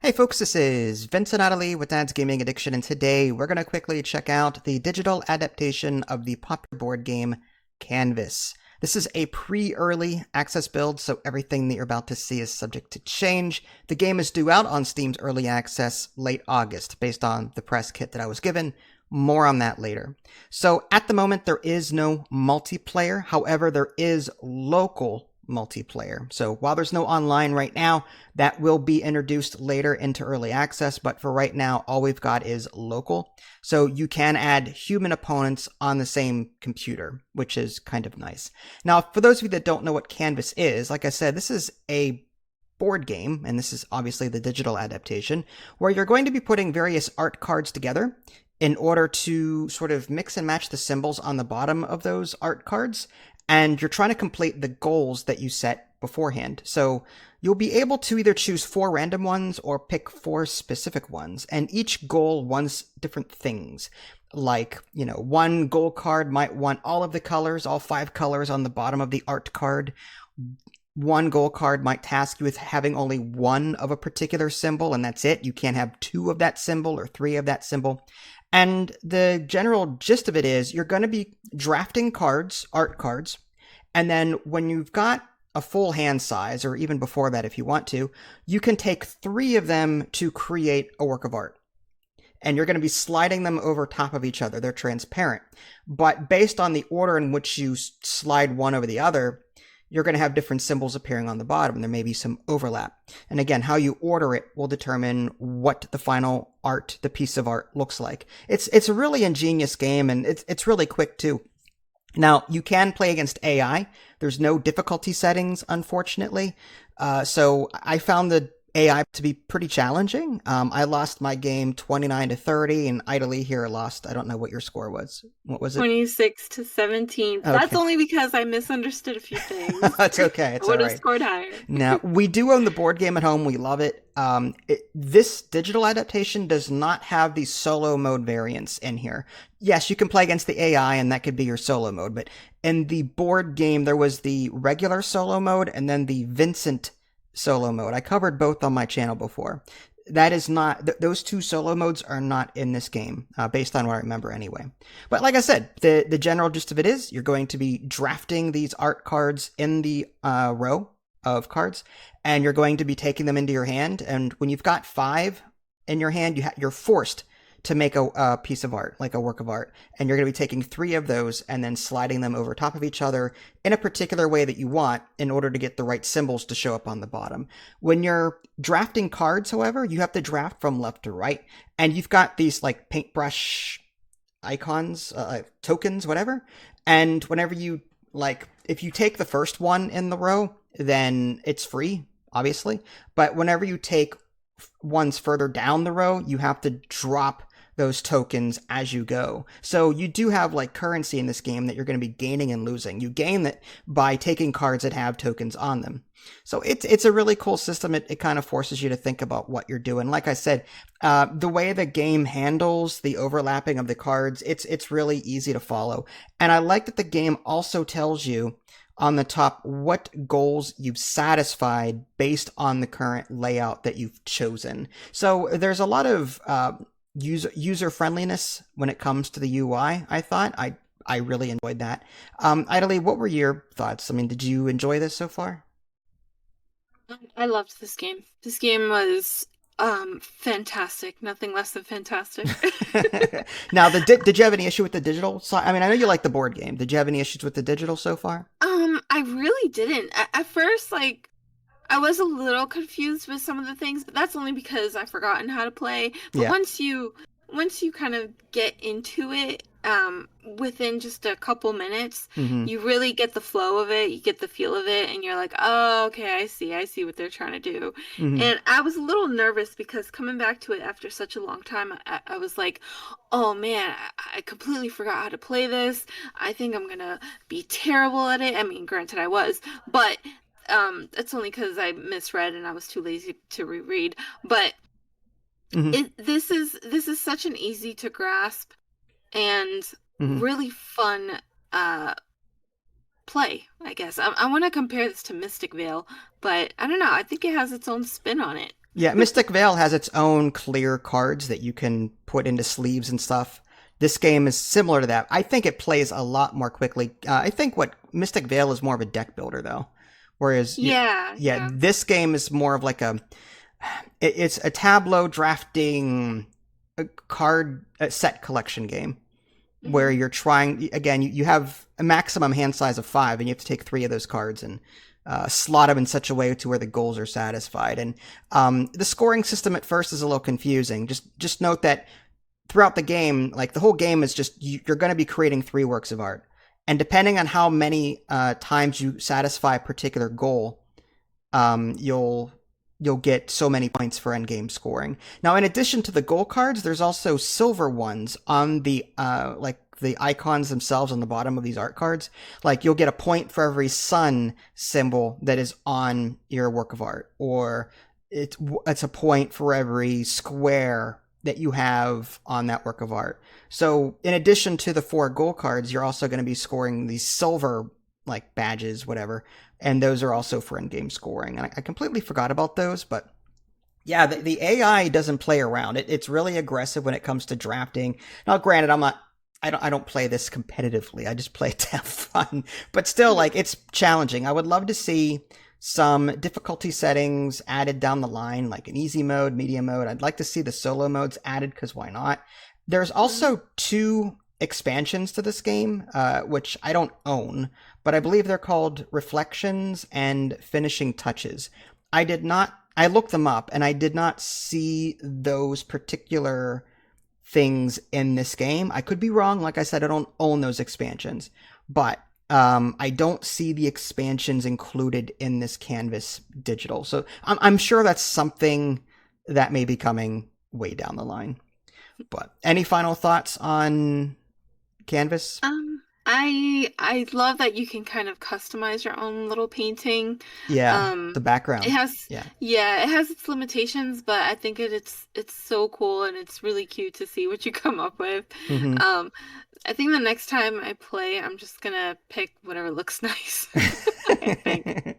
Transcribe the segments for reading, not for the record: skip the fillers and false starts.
Hey folks, this is Vincent Adelie with Dad's Gaming Addiction, and today we're going to quickly check out the digital adaptation of the popular board game Canvas. This is a pre-early access build, so everything that you're about to see is subject to change. The game is due out on Steam's early access late August, based on the press kit that I was given. More on that later. So at the moment, there is no multiplayer. However, there is local multiplayer. So while there's no online right now, that will be introduced later into early access, but for right now, all we've got is local. So you can add human opponents on the same computer, which is kind of nice. Now, for those of you that don't know what Canvas is, like I said, this is a board game, and this is obviously the digital adaptation, where you're going to be putting various art cards together in order to sort of mix and match the symbols on the bottom of those art cards, and you're trying to complete the goals that you set beforehand. So you'll be able to either choose 4 random ones or pick 4 specific ones, and each goal wants different things. Like, one goal card might want all of the colors, all 5 colors on the bottom of the art card. One goal card might task you with having only one of a particular symbol, and that's it. You can't have 2 of that symbol or 3 of that symbol. And the general gist of it is you're going to be drafting cards, art cards, and then when you've got a full hand size, or even before that if you want to, you can take 3 of them to create a work of art. And you're going to be sliding them over top of each other. They're transparent. But based on the order in which you slide one over the other, you're going to have different symbols appearing on the bottom. There may be some overlap. And again, how you order it will determine what the final art, the piece of art, looks like. It's a really ingenious game, and it's really quick too. Now, you can play against AI. There's no difficulty settings, unfortunately. So I found the AI to be pretty challenging. I lost my game 29-30, and Idly here lost, I don't know what your score was. What was it? 26-17. Okay. That's only because I misunderstood a few things. That's okay. I It's all would have right. scored higher. Now, we do own the board game at home. We love it. This digital adaptation does not have the solo mode variants in here. Yes, you can play against the AI, and that could be your solo mode. But in the board game, there was the regular solo mode and then the Vincent solo mode. I covered both on my channel before. That is not, those 2 solo modes are not in this game, based on what I remember anyway. But like I said, the general gist of it is you're going to be drafting these art cards in the row of cards, and you're going to be taking them into your hand. And when you've got 5 in your hand, you're forced to make a piece of art, like a work of art. And you're going to be taking 3 of those and then sliding them over top of each other in a particular way that you want in order to get the right symbols to show up on the bottom. When you're drafting cards, however, you have to draft from left to right. And you've got these like paintbrush icons, tokens, whatever. And whenever you, if you take the first one in the row, then it's free, obviously. But whenever you take ones further down the row, you have to drop those tokens as you go. So you do have currency in this game that you're going to be gaining and losing. You gain that by taking cards that have tokens on them. So it's a really cool system. It kind of forces you to think about what you're doing. Like I said, the way the game handles the overlapping of the cards, it's really easy to follow. And I like that the game also tells you on the top what goals you've satisfied based on the current layout that you've chosen. So there's a lot of user friendliness when it comes to the UI. I thought I really enjoyed that. Idly, what were your thoughts? I mean, did you enjoy this so far? I loved this game. This game was fantastic. Nothing less than fantastic. Now, did you have any issue with the digital side? I mean, I know you like the board game. Did you have any issues with the digital so far? I really didn't. At first, I was a little confused with some of the things, but that's only because I've forgotten how to play. But Yeah. once you kind of get into it, within just a couple minutes, Mm-hmm. you really get the flow of it, you get the feel of it, and you're like, oh, okay, I see what they're trying to do. Mm-hmm. And I was a little nervous because coming back to it after such a long time, I was like, oh man, I completely forgot how to play this. I think I'm gonna be terrible at it. I mean, granted, I was, but it's only because I misread and I was too lazy to reread. But Mm-hmm. this is such an easy to grasp and Mm-hmm. really fun uh play, I guess. I want to compare this to Mystic Vale, but I don't know. I think it has its own spin on it. Yeah, Mystic Vale has its own clear cards that you can put into sleeves and stuff. This game is similar to that. I think it plays a lot more quickly. I think what Mystic Vale is more of a deck builder though, whereas Yeah, yeah, yeah. this game is more of like it's a tableau drafting a card a set collection game where Hmm. you're trying again. You have a maximum hand size of 5, and you have to take 3 of those cards and slot them in such a way to where the goals are satisfied. And the scoring system at first is a little confusing. Just note that throughout the game, like the whole game is just you're going to be creating 3 works of art, and depending on how many times you satisfy a particular goal, you'll get so many points for endgame scoring. Now, in addition to the goal cards, there's also silver ones on the like the icons themselves on the bottom of these art cards. Like you'll get a point for every sun symbol that is on your work of art, or it's a point for every square that you have on that work of art. So, in addition to the 4 goal cards, you're also going to be scoring these silver like badges, whatever, and those are also for in-game scoring. And I completely forgot about those, but yeah, the AI doesn't play around. It's really aggressive when it comes to drafting. Now, granted, I don't play this competitively. I just play it to have fun, but still, Yeah. like it's challenging. I would love to see some difficulty settings added down the line, like an easy mode, medium mode. I'd like to see the solo modes added because why not? There's Hmm. also 2 expansions to this game, which I don't own, but I believe they're called Reflections and Finishing Touches. I did not. I looked them up, and I did not see those particular things in this game. I could be wrong. Like I said, I don't own those expansions, but I don't see the expansions included in this Canvas digital. So I'm sure that's something that may be coming way down the line. But any final thoughts on Canvas? I love that you can kind of customize your own little painting. Yeah, the Um, it background. has, Yeah. yeah, it has its limitations, but I think it's so cool and it's really cute to see what you come up with. Mm-hmm. Um, I think the next time I play, I'm just gonna pick whatever looks nice. I think.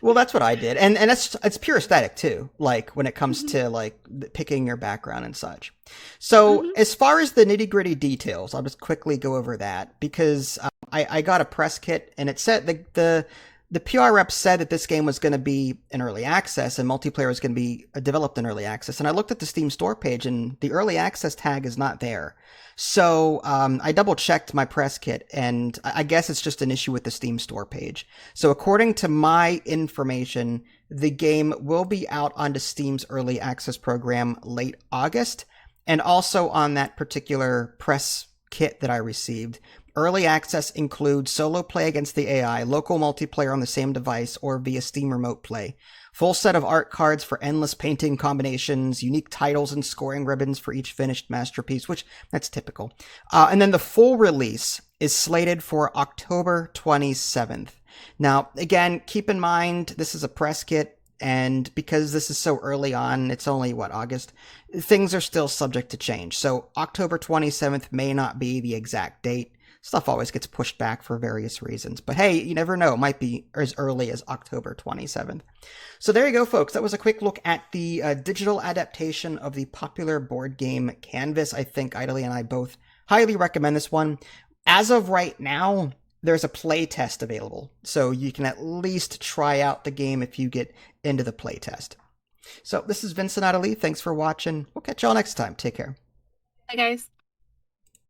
Well, that's what I did, and it's pure aesthetic too. Like when it comes Hmm. to like picking your background and such. So Hmm. as far as the nitty gritty details, I'll just quickly go over that because I got a press kit and it said the PR rep said that this game was going to be in early access and multiplayer was going to be developed in early access. And I looked at the Steam store page and the early access tag is not there. So I double checked my press kit, and I guess it's just an issue with the Steam store page. So according to my information, the game will be out onto Steam's early access program late August, and also on that particular press kit that I received. Early access includes solo play against the AI, local multiplayer on the same device, or via Steam Remote Play. Full set of art cards for endless painting combinations, unique titles and scoring ribbons for each finished masterpiece, which that's typical. And then the full release is slated for October 27th. Now, again, keep in mind this is a press kit, and because this is so early on, it's only what, August? Things are still subject to change. So October 27th may not be the exact date. Stuff always gets pushed back for various reasons. But hey, you never know. It might be as early as October 27th. So there you go, folks. That was a quick look at the digital adaptation of the popular board game Canvas. I think Idly and I both highly recommend this one. As of right now, there's a play test available. So you can at least try out the game if you get into the play test. So this is Vincent Idly. Thanks for watching. We'll catch y'all next time. Take care. Hi guys.